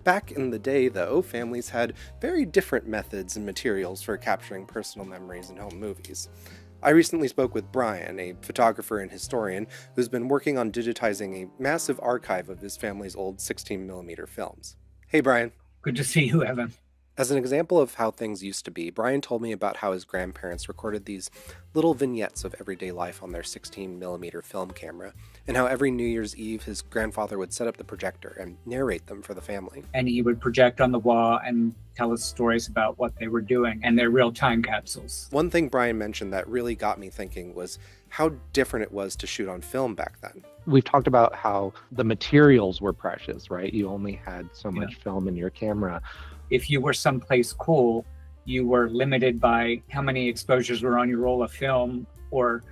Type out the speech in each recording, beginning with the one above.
Back in the day, though, families had very different methods and materials for capturing personal memories in home movies. I recently spoke with Brian, a photographer and historian who's been working on digitizing a massive archive of his family's old 16mm films. Hey, Brian. Good to see you, Evan. As an example of how things used to be, Brian told me about how his grandparents recorded these little vignettes of everyday life on their 16mm film camera, and how every New Year's Eve his grandfather would set up the projector and narrate them for the family. And he would project on the wall and tell us stories about what they were doing, and they're real time capsules. One thing Brian mentioned that really got me thinking was how different it was to shoot on film back then. We've talked about how the materials were precious, right? You only had so much film in your camera. If you were someplace cool, you were limited by how many exposures were on your roll of film, or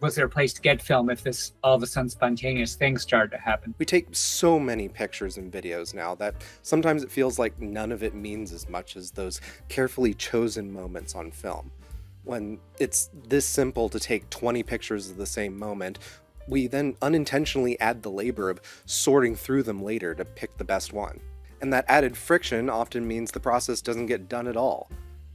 was there a place to get film if this all of a sudden spontaneous things started to happen? We take so many pictures and videos now that sometimes it feels like none of it means as much as those carefully chosen moments on film. When it's this simple to take 20 pictures of the same moment, we then unintentionally add the labor of sorting through them later to pick the best one. And that added friction often means the process doesn't get done at all.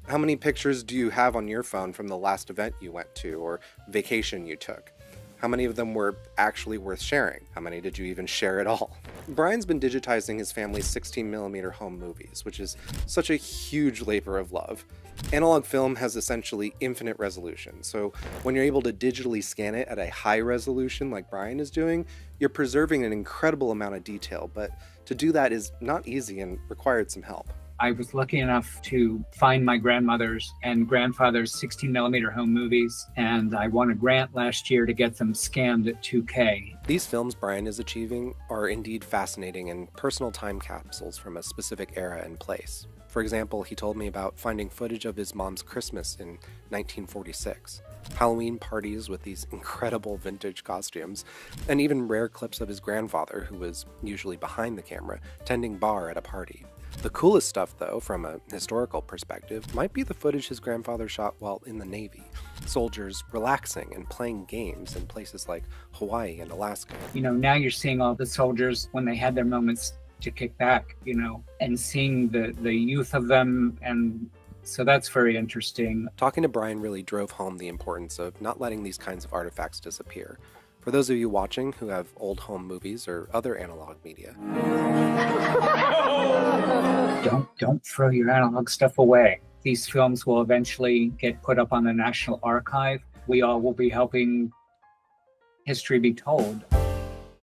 How many pictures do you have on your phone from the last event you went to or vacation you took? How many of them were actually worth sharing? How many did you even share at all? Brian's been digitizing his family's 16mm home movies, which is such a huge labor of love. Analog film has essentially infinite resolution, so when you're able to digitally scan it at a high resolution like Brian is doing, you're preserving an incredible amount of detail, but to do that is not easy and required some help. I was lucky enough to find my grandmother's and grandfather's 16mm home movies, and I won a grant last year to get them scanned at 2K. These films Brian is achieving are indeed fascinating and personal time capsules from a specific era and place. For example, he told me about finding footage of his mom's Christmas in 1946, Halloween parties with these incredible vintage costumes, and even rare clips of his grandfather, who was usually behind the camera, tending bar at a party. The coolest stuff, though, from a historical perspective, might be the footage his grandfather shot while in the Navy. Soldiers relaxing and playing games in places like Hawaii and Alaska. Now you're seeing all the soldiers when they had their moments to kick back, and seeing the youth of them, and so that's very interesting. Talking to Brian really drove home the importance of not letting these kinds of artifacts disappear. For those of you watching who have old home movies or other analog media, Don't throw your analog stuff away. These films will eventually get put up on the National Archive. We all will be helping history be told.